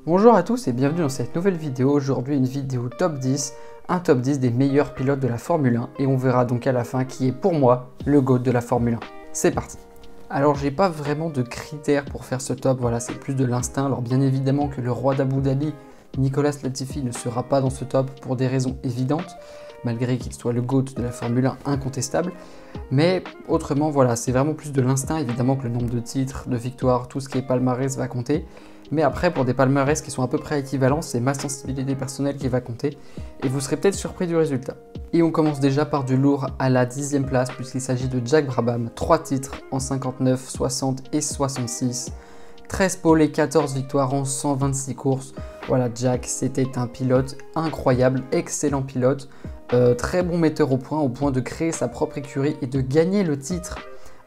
Bonjour à tous et bienvenue dans cette nouvelle vidéo. Aujourd'hui une vidéo top 10, un top 10 des meilleurs pilotes de la Formule 1 et on verra donc à la fin qui est pour moi le GOAT de la Formule 1. C'est parti. Alors j'ai pas vraiment de critères pour faire ce top, voilà, c'est plus de l'instinct. Alors bien évidemment que le roi d'Abu Dhabi, Nicolas Latifi, ne sera pas dans ce top pour des raisons évidentes, malgré qu'il soit le GOAT de la Formule 1 incontestable. Mais autrement, voilà, c'est vraiment plus de l'instinct. Évidemment que le nombre de titres, de victoires, tout ce qui est palmarès va compter. Mais après, pour des palmarès qui sont à peu près équivalents, c'est ma sensibilité personnelle qui va compter. Et vous serez peut-être surpris du résultat. Et on commence déjà par du lourd à la 10e place, puisqu'il s'agit de Jack Brabham. 3 titres en 59, 60 et 66. 13 pôles et 14 victoires en 126 courses. Voilà, Jack, c'était un pilote incroyable, excellent pilote. Très bon metteur au point de créer sa propre écurie et de gagner le titre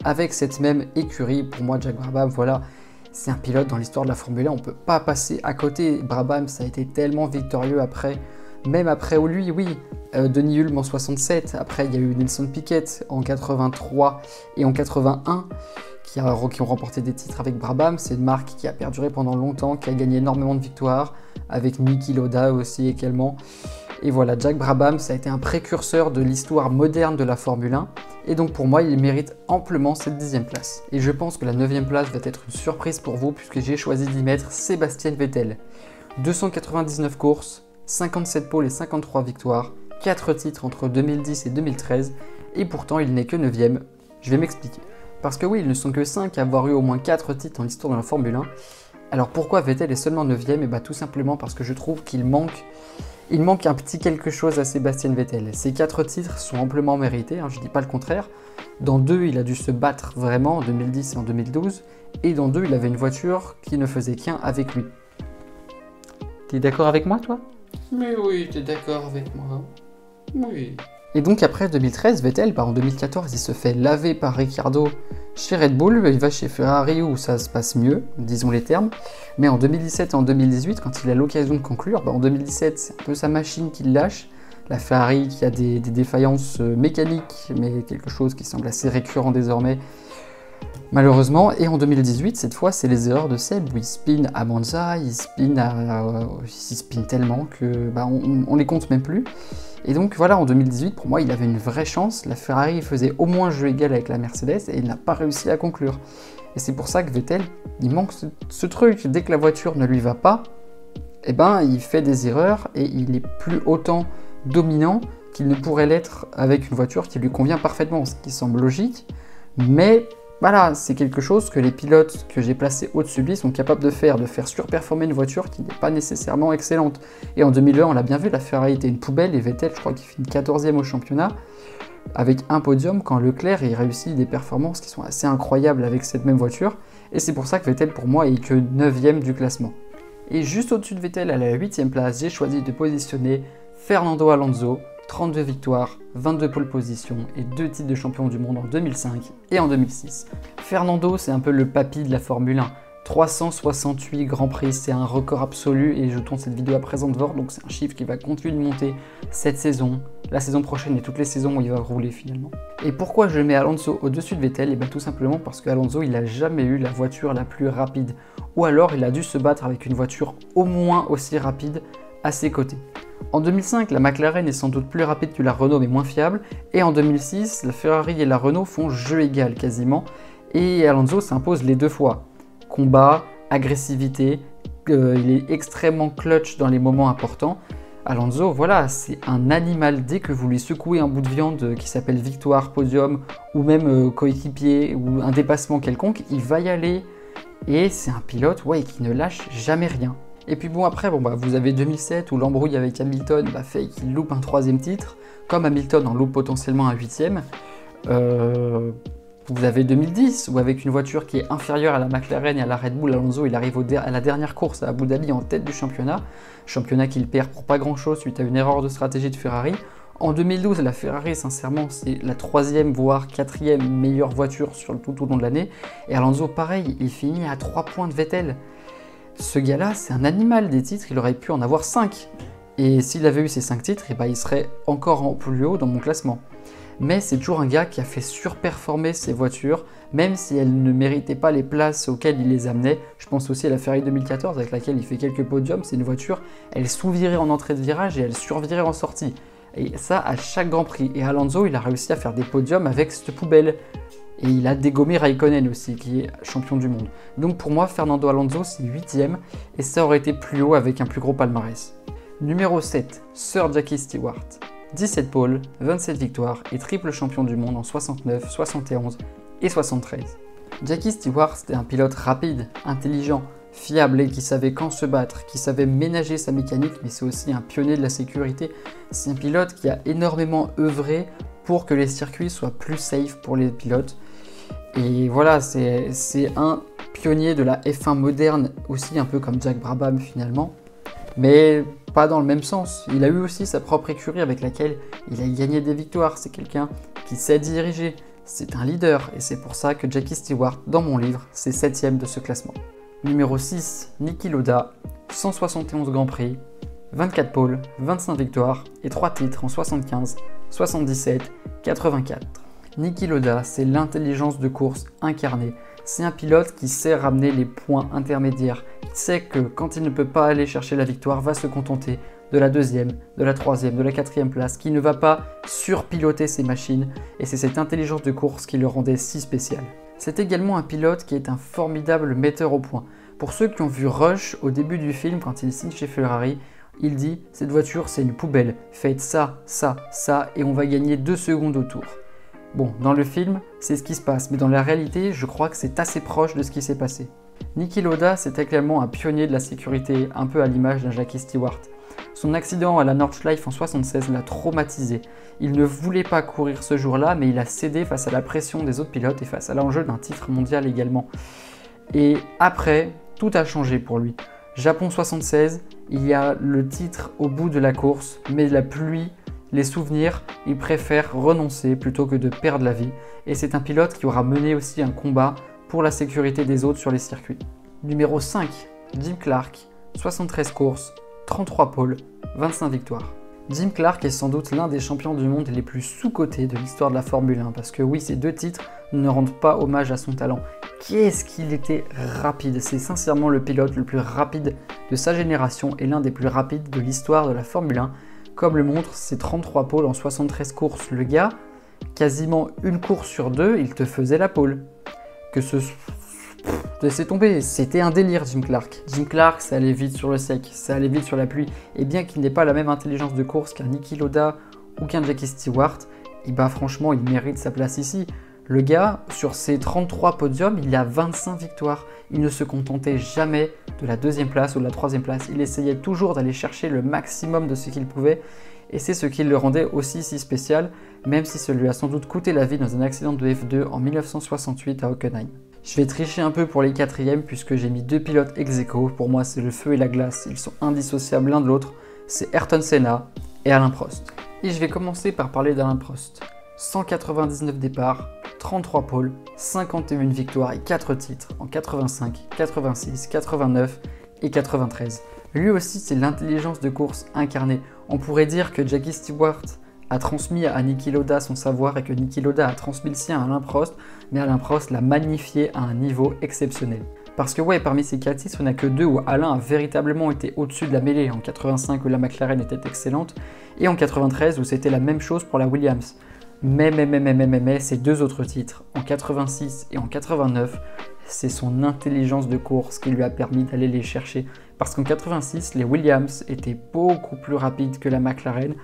avec cette même écurie. Pour moi, Jack Brabham, voilà, c'est un pilote dans l'histoire de la Formule 1, on ne peut pas passer à côté. Brabham, ça a été tellement victorieux après, même après lui, oui, Denis Hulme en 67, après il y a eu Nelson Piquet en 83 et en 81 qui ont remporté des titres avec Brabham. C'est une marque qui a perduré pendant longtemps, qui a gagné énormément de victoires, avec Niki Lauda aussi également. Et voilà, Jack Brabham, ça a été un précurseur de l'histoire moderne de la Formule 1. Et donc pour moi, il mérite amplement cette 10e place. Et je pense que la 9e place va être une surprise pour vous, puisque j'ai choisi d'y mettre Sébastien Vettel. 299 courses, 57 pôles et 53 victoires, 4 titres entre 2010 et 2013, et pourtant il n'est que 9e. Je vais m'expliquer. Parce que oui, ils ne sont que 5 à avoir eu au moins 4 titres dans l'histoire de la Formule 1. Alors pourquoi Vettel est seulement 9e? Et bah tout simplement parce que je trouve qu'il manque un petit quelque chose à Sébastien Vettel. Ces 4 titres sont amplement mérités, je ne dis pas le contraire. Dans 2, il a dû se battre vraiment en 2010 et en 2012. Et dans 2, il avait une voiture qui ne faisait qu'un avec lui. T'es d'accord avec moi, toi? Mais oui, t'es d'accord avec moi. Oui. Et donc après 2013, Vettel, en 2014, il se fait laver par Ricciardo chez Red Bull, il va chez Ferrari où ça se passe mieux, disons les termes. Mais en 2017 et en 2018, quand il a l'occasion de conclure, en 2017, c'est un peu sa machine qui lâche. La Ferrari qui a des défaillances mécaniques, mais quelque chose qui semble assez récurrent désormais, malheureusement. Et en 2018, cette fois, c'est les erreurs de Seb, où il spin à Monza, il spin tellement que on les compte même plus. Et donc voilà, en 2018, pour moi, il avait une vraie chance. La Ferrari faisait au moins jeu égal avec la Mercedes et il n'a pas réussi à conclure. Et c'est pour ça que Vettel, il manque ce truc. Dès que la voiture ne lui va pas, il fait des erreurs et il n'est plus autant dominant qu'il ne pourrait l'être avec une voiture qui lui convient parfaitement, ce qui semble logique. Mais voilà, c'est quelque chose que les pilotes que j'ai placés au-dessus de lui sont capables de faire surperformer une voiture qui n'est pas nécessairement excellente. Et en 2020, on l'a bien vu, la Ferrari était une poubelle et Vettel, je crois qu'il finit 14e au championnat, avec un podium, quand Leclerc il réussit des performances qui sont assez incroyables avec cette même voiture. Et c'est pour ça que Vettel, pour moi, est que 9e du classement. Et juste au-dessus de Vettel, à la 8e place, j'ai choisi de positionner Fernando Alonso. 32 victoires, 22 pole positions et 2 titres de champion du monde en 2005 et en 2006. Fernando, c'est un peu le papy de la Formule 1. 368 Grands Prix, c'est un record absolu et je tourne cette vidéo à présent de Vort, donc c'est un chiffre qui va continuer de monter cette saison, la saison prochaine et toutes les saisons où il va rouler finalement. Et pourquoi je mets Alonso au-dessus de Vettel? Et bien tout simplement parce qu'Alonso, il n'a jamais eu la voiture la plus rapide. Ou alors il a dû se battre avec une voiture au moins aussi rapide à ses côtés. En 2005, la McLaren est sans doute plus rapide que la Renault mais moins fiable, et en 2006, la Ferrari et la Renault font jeu égal quasiment, et Alonso s'impose les deux fois. Combat, agressivité, il est extrêmement clutch dans les moments importants. Alonso, voilà, c'est un animal. Dès que vous lui secouez un bout de viande qui s'appelle victoire, podium, ou même coéquipier, ou un dépassement quelconque, il va y aller, et c'est un pilote qui ne lâche jamais rien. Et puis après, vous avez 2007 où l'embrouille avec Hamilton fait qu'il loupe un 3e titre, comme Hamilton en loupe potentiellement un 8e. Vous avez 2010 où avec une voiture qui est inférieure à la McLaren et à la Red Bull, Alonso il arrive à la dernière course à Abu Dhabi en tête du championnat qu'il perd pour pas grand chose suite à une erreur de stratégie de Ferrari. En 2012, la Ferrari, sincèrement, c'est la 3e voire 4e meilleure voiture sur tout au long de l'année. Et Alonso, pareil, il finit à 3 points de Vettel. Ce gars-là, c'est un animal des titres, il aurait pu en avoir 5. Et s'il avait eu ces 5 titres, il serait encore plus haut dans mon classement. Mais c'est toujours un gars qui a fait surperformer ses voitures, même si elles ne méritaient pas les places auxquelles il les amenait. Je pense aussi à la Ferrari 2014 avec laquelle il fait quelques podiums. C'est une voiture, elle sous-virait en entrée de virage et elle survirait en sortie. Et ça à chaque Grand Prix. Et Alonso, il a réussi à faire des podiums avec cette poubelle. Et il a dégommé Raikkonen aussi, qui est champion du monde. Donc pour moi, Fernando Alonso, c'est 8ème, et ça aurait été plus haut avec un plus gros palmarès. Numéro 7, Sir Jackie Stewart. 17 pôles, 27 victoires et triple champion du monde en 69, 71 et 73. Jackie Stewart, c'était un pilote rapide, intelligent, fiable et qui savait quand se battre, qui savait ménager sa mécanique, mais c'est aussi un pionnier de la sécurité. C'est un pilote qui a énormément œuvré pour que les circuits soient plus safe pour les pilotes. Et voilà, c'est un pionnier de la F1 moderne aussi, un peu comme Jack Brabham finalement, mais pas dans le même sens. Il a eu aussi sa propre écurie avec laquelle il a gagné des victoires. C'est quelqu'un qui sait diriger, c'est un leader, et c'est pour ça que Jackie Stewart, dans mon livre, c'est 7ème de ce classement. Numéro 6, Niki Lauda, 171 Grands Prix, 24 pôles, 25 victoires et 3 titres en 75, 77, 84. Niki Lauda, c'est l'intelligence de course incarnée. C'est un pilote qui sait ramener les points intermédiaires, qui sait que quand il ne peut pas aller chercher la victoire, va se contenter de la 2e, de la 3e, de la 4e place, qui ne va pas surpiloter ses machines, et c'est cette intelligence de course qui le rendait si spécial. C'est également un pilote qui est un formidable metteur au point. Pour ceux qui ont vu Rush au début du film, quand il signe chez Ferrari, il dit « Cette voiture, c'est une poubelle, faites ça, ça, ça, et on va gagner 2 secondes au tour ». Bon, dans le film, c'est ce qui se passe, mais dans la réalité, je crois que c'est assez proche de ce qui s'est passé. Niki Lauda, c'est également un pionnier de la sécurité, un peu à l'image d'un Jackie Stewart. Son accident à la Nordschleife en 1976 l'a traumatisé. Il ne voulait pas courir ce jour-là, mais il a cédé face à la pression des autres pilotes et face à l'enjeu d'un titre mondial également. Et après, tout a changé pour lui. Japon 76, il y a le titre au bout de la course, mais la pluie, les souvenirs, il préfère renoncer plutôt que de perdre la vie. Et c'est un pilote qui aura mené aussi un combat pour la sécurité des autres sur les circuits. Numéro 5, Jim Clark, 73 courses, 33 pôles, 25 victoires. Jim Clark est sans doute l'un des champions du monde les plus sous-cotés de l'histoire de la Formule 1, parce que oui, ces 2 titres ne rendent pas hommage à son talent. Qu'est-ce qu'il était rapide! C'est sincèrement le pilote le plus rapide de sa génération et l'un des plus rapides de l'histoire de la Formule 1. Comme le montrent ses 33 pôles en 73 courses, le gars, quasiment une course sur 2, il te faisait la pole. Laissez tomber, c'était un délire Jim Clark. Jim Clark, ça allait vite sur le sec, ça allait vite sur la pluie, et bien qu'il n'ait pas la même intelligence de course qu'un Niki Lauda ou qu'un Jackie Stewart, et bah franchement, il mérite sa place ici. Le gars, sur ses 33 podiums, il a 25 victoires. Il ne se contentait jamais de la 2e place ou de la 3e place. Il essayait toujours d'aller chercher le maximum de ce qu'il pouvait. Et c'est ce qui le rendait aussi si spécial, même si ça lui a sans doute coûté la vie dans un accident de F2 en 1968 à Hockenheim. Je vais tricher un peu pour les 4e puisque j'ai mis 2 pilotes ex aequo. Pour moi, c'est le feu et la glace. Ils sont indissociables l'un de l'autre. C'est Ayrton Senna et Alain Prost. Et je vais commencer par parler d'Alain Prost. 199 départs, 33 pôles, 51 victoires et 4 titres en 85, 86, 89 et 93. Lui aussi, c'est l'intelligence de course incarnée. On pourrait dire que Jackie Stewart a transmis à Niki Lauda son savoir et que Niki Lauda a transmis le sien à Alain Prost, mais Alain Prost l'a magnifié à un niveau exceptionnel. Parce que ouais, parmi ces 4 titres, il n'y en a que 2 où Alain a véritablement été au-dessus de la mêlée, en 85 où la McLaren était excellente, et en 93 où c'était la même chose pour la Williams. Mais ces 2 autres titres, en 86 et en 89, c'est son intelligence de course qui lui a permis d'aller les chercher. Parce qu'en 86, les Williams étaient beaucoup plus rapides que la McLaren,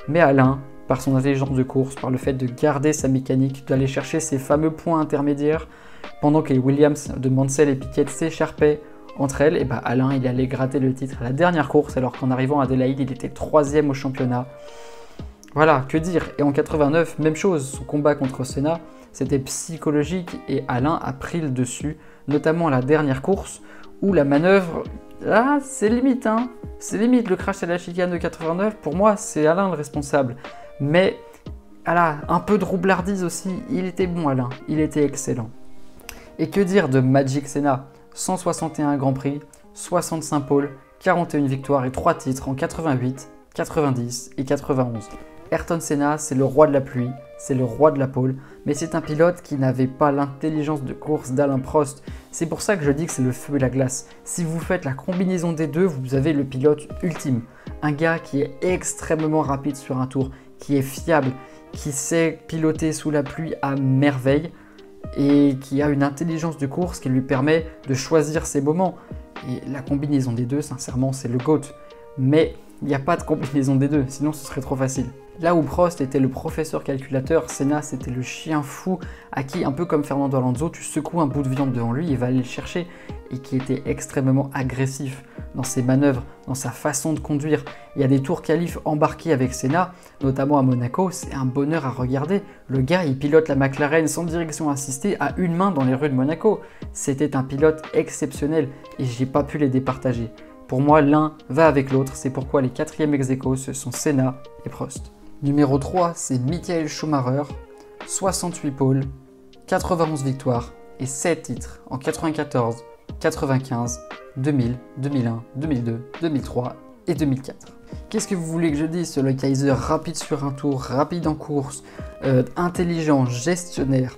mais Alain, par son intelligence de course, par le fait de garder sa mécanique, d'aller chercher ces fameux points intermédiaires, pendant que les Williams de Mansell et Piquet s'écharpaient entre elles, et Alain il allait gratter le titre à la dernière course, alors qu'en arrivant à Adélaïde, il était 3e au championnat. Voilà, que dire. Et en 89, même chose, son combat contre Senna, c'était psychologique et Alain a pris le dessus, notamment à la dernière course, où la manœuvre, là, c'est limite, hein. C'est limite, le crash à la chicane de 89, pour moi, c'est Alain le responsable. Mais, voilà, un peu de roublardise aussi, il était bon Alain, il était excellent. Et que dire de Magic Senna? 161 Grands Prix, 65 pôles, 41 victoires et 3 titres en 88, 90 et 91. Ayrton Senna, c'est le roi de la pluie, c'est le roi de la pole, mais c'est un pilote qui n'avait pas l'intelligence de course d'Alain Prost. C'est pour ça que je dis que c'est le feu et la glace. Si vous faites la combinaison des deux, vous avez le pilote ultime. Un gars qui est extrêmement rapide sur un tour, qui est fiable, qui sait piloter sous la pluie à merveille et qui a une intelligence de course qui lui permet de choisir ses moments. Et la combinaison des deux, sincèrement, c'est le GOAT. Mais il n'y a pas de combinaison des deux, sinon ce serait trop facile. Là où Prost était le professeur calculateur, Senna c'était le chien fou à qui, un peu comme Fernando Alonso, tu secoues un bout de viande devant lui et va aller le chercher, et qui était extrêmement agressif dans ses manœuvres, dans sa façon de conduire. Il y a des tours qualifs embarqués avec Senna, notamment à Monaco, c'est un bonheur à regarder. Le gars il pilote la McLaren sans direction assistée à une main dans les rues de Monaco. C'était un pilote exceptionnel et j'ai pas pu les départager. Pour moi, l'un va avec l'autre, c'est pourquoi les quatrièmes ex-aequo, ce sont Senna et Prost. Numéro 3, c'est Michael Schumacher, 68 pôles, 91 victoires et 7 titres en 94, 95, 2000, 2001, 2002, 2003 et 2004. Qu'est-ce que vous voulez que je dise? Le Kaiser rapide sur un tour, rapide en course, intelligent, gestionnaire.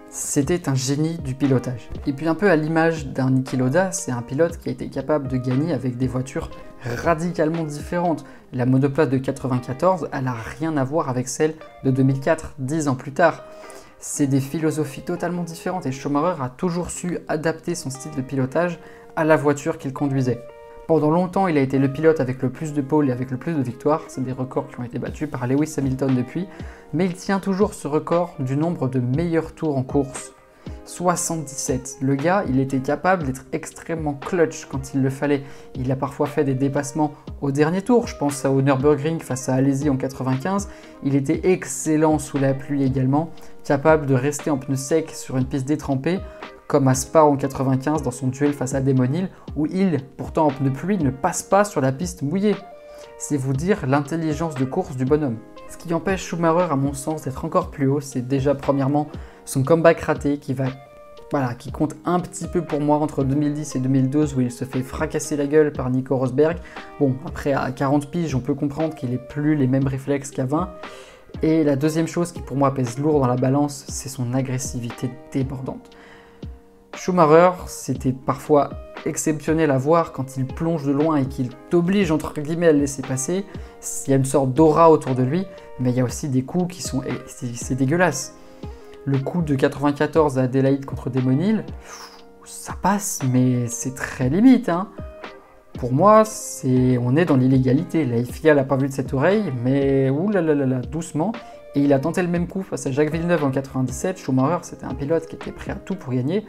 C'était un génie du pilotage. Et puis un peu à l'image d'un Niki Lauda, c'est un pilote qui a été capable de gagner avec des voitures radicalement différentes. La monoplace de 94, elle n'a rien à voir avec celle de 2004, 10 ans plus tard. C'est des philosophies totalement différentes et Schumacher a toujours su adapter son style de pilotage à la voiture qu'il conduisait. Pendant longtemps, il a été le pilote avec le plus de pôles et avec le plus de victoires. C'est des records qui ont été battus par Lewis Hamilton depuis. Mais il tient toujours ce record du nombre de meilleurs tours en course. 77. Le gars, il était capable d'être extrêmement clutch quand il le fallait. Il a parfois fait des dépassements au dernier tour. Je pense au Nürburgring face à Alesi en 95. Il était excellent sous la pluie également. Capable de rester en pneu sec sur une piste détrempée, comme à Spa en 95 dans son duel face à Damon Hill, où il, pourtant en pneu pluie, ne passe pas sur la piste mouillée. C'est vous dire l'intelligence de course du bonhomme. Ce qui empêche Schumacher, à mon sens, d'être encore plus haut, c'est déjà premièrement son comeback raté qui compte un petit peu pour moi entre 2010 et 2012 où il se fait fracasser la gueule par Nico Rosberg. Bon, après à 40 piges, on peut comprendre qu'il n'ait plus les mêmes réflexes qu'à 20. Et la deuxième chose qui pour moi pèse lourd dans la balance, c'est son agressivité débordante. Schumacher, c'était parfois exceptionnel à voir quand il plonge de loin et qu'il t'oblige entre guillemets à le laisser passer. Il y a une sorte d'aura autour de lui, mais il y a aussi des coups qui sont... c'est dégueulasse. Le coup de 94 à Adélaïde contre Damon Hill, ça passe, mais c'est très limite. Hein. Pour moi, on est dans l'illégalité. La FIA l'a pas vu de cette oreille, mais oulalalala, doucement. Et il a tenté le même coup face à Jacques Villeneuve en 97. Schumacher, c'était un pilote qui était prêt à tout pour gagner.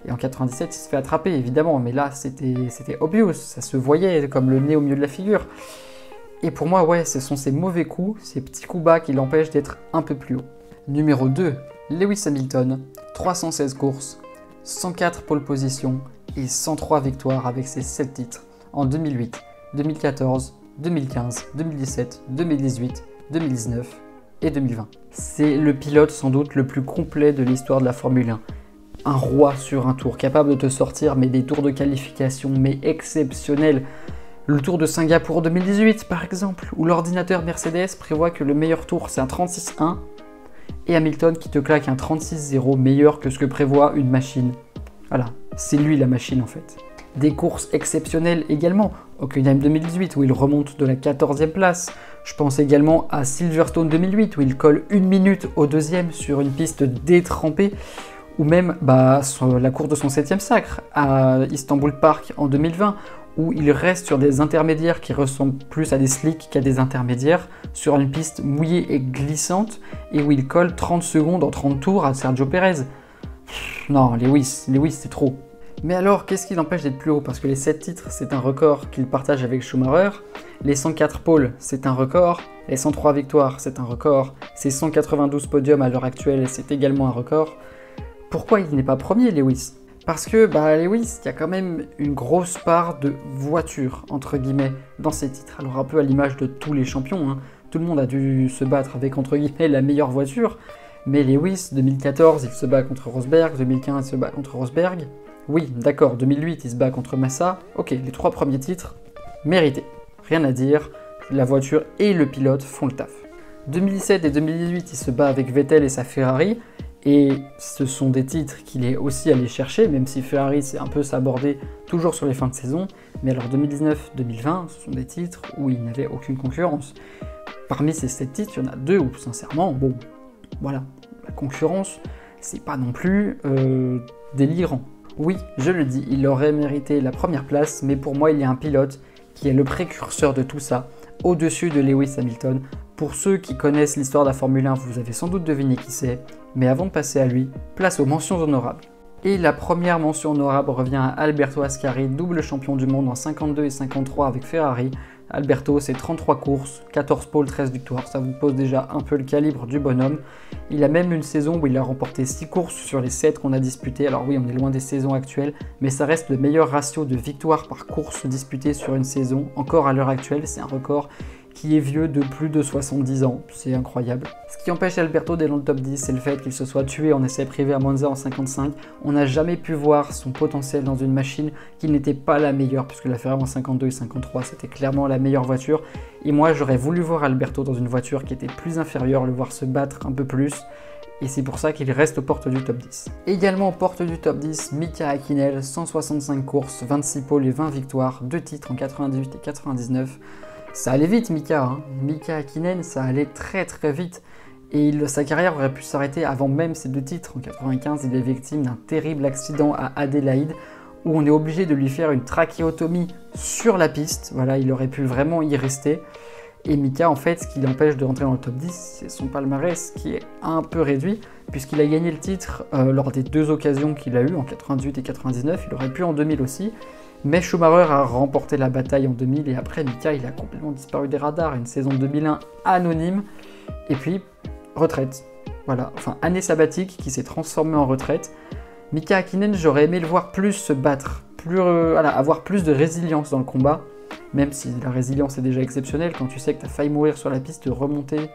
Et en 97, il se fait attraper, évidemment. Mais là, c'était obvious. Ça se voyait comme le nez au milieu de la figure. Et pour moi, ouais, ce sont ces mauvais coups, ces petits coups bas qui l'empêchent d'être un peu plus haut. Numéro 2, Lewis Hamilton, 316 courses, 104 pole positions et 103 victoires avec ses 7 titres en 2008, 2014, 2015, 2017, 2018, 2019 et 2020. C'est le pilote sans doute le plus complet de l'histoire de la Formule 1. Un roi sur un tour, capable de te sortir mais des tours de qualification mais exceptionnels. Le Tour de Singapour 2018 par exemple, où l'ordinateur Mercedes prévoit que le meilleur tour c'est un 36-1 et Hamilton qui te claque un 36-0 meilleur que ce que prévoit une machine. Voilà, c'est lui la machine en fait. Des courses exceptionnelles également, Hockenheim 2018 où il remonte de la 14e place. Je pense également à Silverstone 2008 où il colle 1 minute au deuxième sur une piste détrempée. Ou même la course de son 7e sacre à Istanbul Park en 2020 où il reste sur des intermédiaires qui ressemblent plus à des slicks qu'à des intermédiaires sur une piste mouillée et glissante et où il colle 30 secondes en 30 tours à Sergio Pérez. Non, Lewis c'est trop. Mais alors, qu'est-ce qui l'empêche d'être plus haut? Parce que les 7 titres, c'est un record qu'il partage avec Schumacher. Les 104 pôles, c'est un record. Les 103 victoires, c'est un record. Ses 192 podiums à l'heure actuelle, c'est également un record. Pourquoi il n'est pas premier, Lewis? Parce que Lewis, il y a quand même une grosse part de voiture, entre guillemets, dans ses titres. Alors un peu à l'image de tous les champions, hein. Tout le monde a dû se battre avec, entre guillemets, la meilleure voiture. Mais Lewis, 2014, il se bat contre Rosberg, 2015, il se bat contre Rosberg. Oui, d'accord, 2008, il se bat contre Massa. Ok, les 3 premiers titres, mérités. Rien à dire, la voiture et le pilote font le taf. 2017 et 2018, il se bat avec Vettel et sa Ferrari, et ce sont des titres qu'il est aussi allé chercher, même si Ferrari s'est un peu sabordé toujours sur les fins de saison. Mais alors 2019-2020, ce sont des titres où il n'avait aucune concurrence. Parmi ces 7 titres, il y en a 2 où sincèrement, bon, voilà, la concurrence, c'est pas non plus délirant. Oui, je le dis, il aurait mérité la première place, mais pour moi, il y a un pilote qui est le précurseur de tout ça, au-dessus de Lewis Hamilton. Pour ceux qui connaissent l'histoire de la Formule 1, vous avez sans doute deviné qui c'est, mais avant de passer à lui, place aux mentions honorables. Et la première mention honorable revient à Alberto Ascari, double champion du monde en 52 et 53 avec Ferrari. Alberto, c'est 33 courses, 14 pôles, 13 victoires, ça vous pose déjà un peu le calibre du bonhomme. Il a même une saison où il a remporté 6 courses sur les 7 qu'on a disputées. Alors oui, on est loin des saisons actuelles, mais ça reste le meilleur ratio de victoires par course disputée sur une saison. Encore à l'heure actuelle, c'est un record qui est vieux de plus de 70 ans, c'est incroyable. Ce qui empêche Alberto d'être dans le top 10, c'est le fait qu'il se soit tué en essai privé à Monza en 55. On n'a jamais pu voir son potentiel dans une machine qui n'était pas la meilleure, puisque la Ferrari en 52 et 53, c'était clairement la meilleure voiture. Et moi, j'aurais voulu voir Alberto dans une voiture qui était plus inférieure, le voir se battre un peu plus. Et c'est pour ça qu'il reste aux portes du top 10. Également aux portes du top 10, Mika Häkkinen, 165 courses, 26 pôles et 20 victoires, 2 titres en 98 et 99. Ça allait vite, Mika. Mika Häkkinen, ça allait très vite. Et sa carrière aurait pu s'arrêter avant même ces 2 titres. En 95, il est victime d'un terrible accident à Adélaïde, où on est obligé de lui faire une trachéotomie sur la piste. Voilà, il aurait pu vraiment y rester. Et Mika, en fait, ce qui l'empêche de rentrer dans le top 10, c'est son palmarès qui est un peu réduit, puisqu'il a gagné le titre lors des 2 occasions qu'il a eues, en 98 et 99. Il aurait pu en 2000 aussi. Mais Schumacher a remporté la bataille en 2000 et après Mika il a complètement disparu des radars, une saison 2001 anonyme et puis retraite. Voilà, enfin année sabbatique qui s'est transformée en retraite. Mika Häkkinen, j'aurais aimé le voir plus se battre, avoir plus de résilience dans le combat, même si la résilience est déjà exceptionnelle quand tu sais que tu as failli mourir sur la piste, de remonter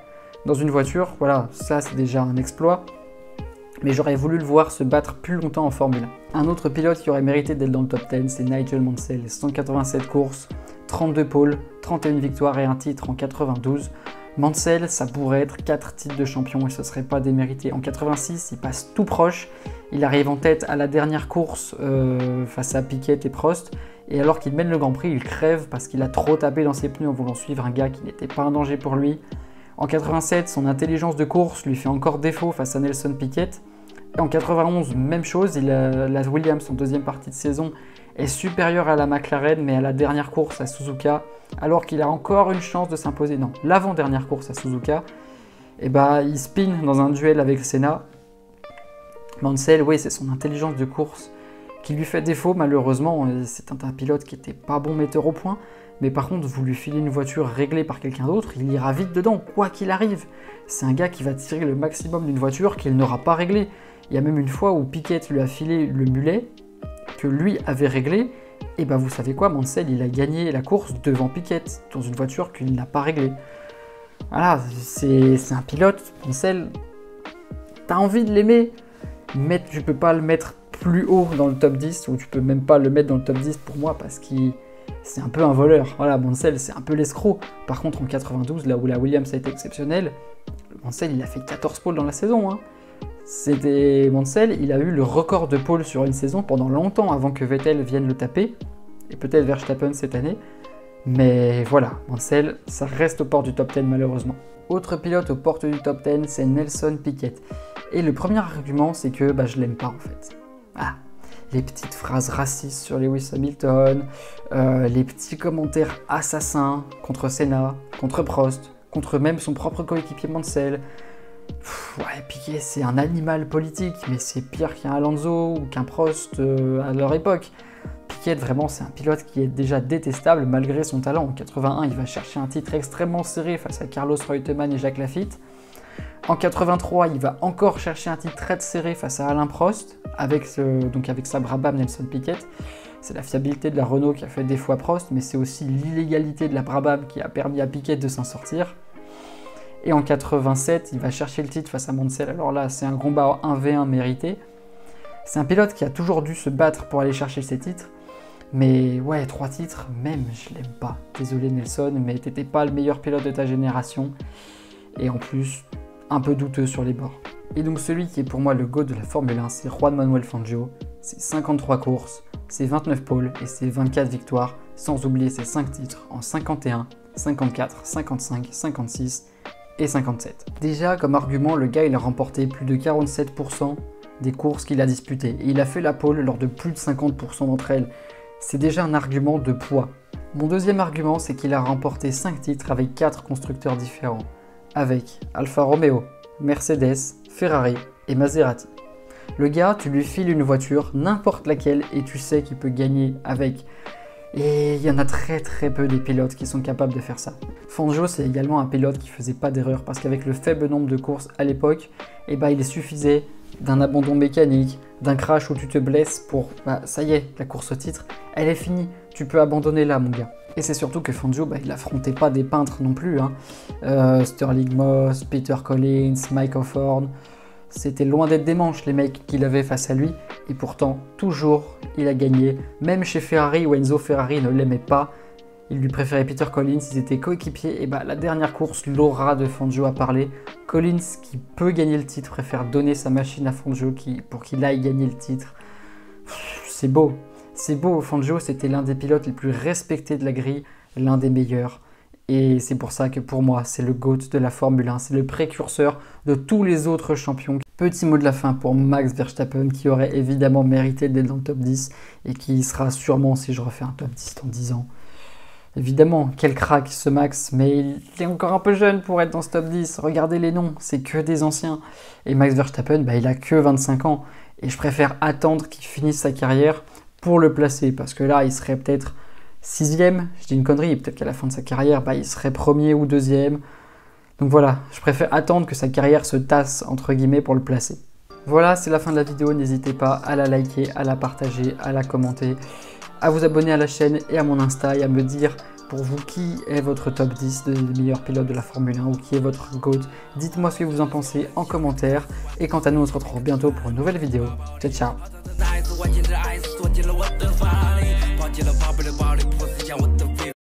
dans une voiture, voilà, ça c'est déjà un exploit. Mais j'aurais voulu le voir se battre plus longtemps en Formule 1. Un autre pilote qui aurait mérité d'être dans le top 10, c'est Nigel Mansell. 187 courses, 32 pôles, 31 victoires et un titre en 92. Mansell, ça pourrait être 4 titres de champion et ce serait pas démérité. En 86, il passe tout proche. Il arrive en tête à la dernière course face à Piquet et Prost. Et alors qu'il mène le Grand Prix, il crève parce qu'il a trop tapé dans ses pneus en voulant suivre un gars qui n'était pas un danger pour lui. En 87, son intelligence de course lui fait encore défaut face à Nelson Piquet. Et en 91, même chose, la Williams en deuxième partie de saison est supérieure à la McLaren, mais à la dernière course à Suzuka, alors qu'il a encore une chance de s'imposer. Non, l'avant-dernière course à Suzuka, et il spin dans un duel avec Senna. Mansell, oui, c'est son intelligence de course qui lui fait défaut, malheureusement. C'est un pilote qui n'était pas bon metteur au point, mais par contre, vous lui filez une voiture réglée par quelqu'un d'autre, il ira vite dedans, quoi qu'il arrive. C'est un gars qui va tirer le maximum d'une voiture qu'il n'aura pas réglée. Il y a même une fois où Piquet lui a filé le mulet que lui avait réglé, et vous savez quoi, Mansell, il a gagné la course devant Piquet, dans une voiture qu'il n'a pas réglée. Voilà, c'est un pilote, Mansell, t'as envie de l'aimer, mais tu peux pas le mettre plus haut dans le top 10, ou tu peux même pas le mettre dans le top 10 pour moi, parce que c'est un peu un voleur. Voilà, Mansell, c'est un peu l'escroc. Par contre, en 92, là où la Williams a été exceptionnelle, Mansell, il a fait 14 pôles dans la saison. C'était Mansell, il a eu le record de pôles sur une saison pendant longtemps avant que Vettel vienne le taper, et peut-être Verstappen cette année. Mais voilà, Mansell, ça reste aux portes du top 10 malheureusement. Autre pilote aux portes du top 10, c'est Nelson Piquet. Et le premier argument, c'est que je l'aime pas en fait. Les petites phrases racistes sur Lewis Hamilton, les petits commentaires assassins contre Senna, contre Prost, contre même son propre coéquipier Mansell. Piquet, c'est un animal politique, mais c'est pire qu'un Alonso ou qu'un Prost à leur époque. Piquet, vraiment, c'est un pilote qui est déjà détestable malgré son talent. En 81, il va chercher un titre extrêmement serré face à Carlos Reutemann et Jacques Lafitte. En 83, il va encore chercher un titre très serré face à Alain Prost, avec sa Brabham Nelson Piquet. C'est la fiabilité de la Renault qui a fait défaut à Prost, mais c'est aussi l'illégalité de la Brabham qui a permis à Piquet de s'en sortir. Et en 87, il va chercher le titre face à Mansell. Alors là, c'est un combat 1v1 mérité. C'est un pilote qui a toujours dû se battre pour aller chercher ses titres. Mais 3 titres, même, je l'aime pas. Désolé Nelson, mais t'étais pas le meilleur pilote de ta génération. et en plus un peu douteux sur les bords. Et donc celui qui est pour moi le GOAT de la Formule 1, c'est Juan Manuel Fangio. C'est 53 courses, c'est 29 pôles et c'est 24 victoires, sans oublier ses 5 titres en 51, 54, 55, 56 et 57. Déjà comme argument, le gars il a remporté plus de 47% des courses qu'il a disputées et il a fait la pole lors de plus de 50% d'entre elles. C'est déjà un argument de poids. Mon deuxième argument, c'est qu'il a remporté 5 titres avec 4 constructeurs différents, avec Alfa Romeo, Mercedes, Ferrari et Maserati. Le gars, tu lui files une voiture, n'importe laquelle, et tu sais qu'il peut gagner avec. Et il y en a très peu des pilotes qui sont capables de faire ça. Fangio, c'est également un pilote qui faisait pas d'erreur parce qu'avec le faible nombre de courses à l'époque, il suffisait d'un abandon mécanique, d'un crash où tu te blesses pour, ça y est, la course au titre, elle est finie, tu peux abandonner là mon gars. Et c'est surtout que Fangio, il affrontait pas des peintres non plus, Stirling Moss, Peter Collins, Mike Hawthorne, c'était loin d'être des manches les mecs qu'il avait face à lui, et pourtant, toujours, il a gagné, même chez Ferrari où Enzo Ferrari ne l'aimait pas, il lui préférait Peter Collins, ils étaient coéquipiers, et la dernière course, l'aura de Fangio a parlé. Collins, qui peut gagner le titre, préfère donner sa machine à Fangio pour qu'il aille gagner le titre. C'est beau, Fangio c'était l'un des pilotes les plus respectés de la grille, l'un des meilleurs. Et c'est pour ça que pour moi, c'est le GOAT de la Formule 1, c'est le précurseur de tous les autres champions. Petit mot de la fin pour Max Verstappen, qui aurait évidemment mérité d'être dans le top 10, et qui sera sûrement, si je refais un top 10 dans 10 ans, évidemment, quel crack ce Max, mais il est encore un peu jeune pour être dans ce top 10. Regardez les noms, c'est que des anciens. Et Max Verstappen, il a que 25 ans. Et je préfère attendre qu'il finisse sa carrière pour le placer. Parce que là, il serait peut-être 6ème. Je dis une connerie, peut-être qu'à la fin de sa carrière, il serait 1er ou 2ème. Donc voilà, je préfère attendre que sa carrière se tasse, entre guillemets, pour le placer. Voilà, c'est la fin de la vidéo. N'hésitez pas à la liker, à la partager, à la commenter, à vous abonner à la chaîne et à mon Insta et à me dire pour vous qui est votre top 10 des meilleurs pilotes de la Formule 1 ou qui est votre GOAT. Dites-moi ce que vous en pensez en commentaire et quant à nous on se retrouve bientôt pour une nouvelle vidéo. Ciao ciao.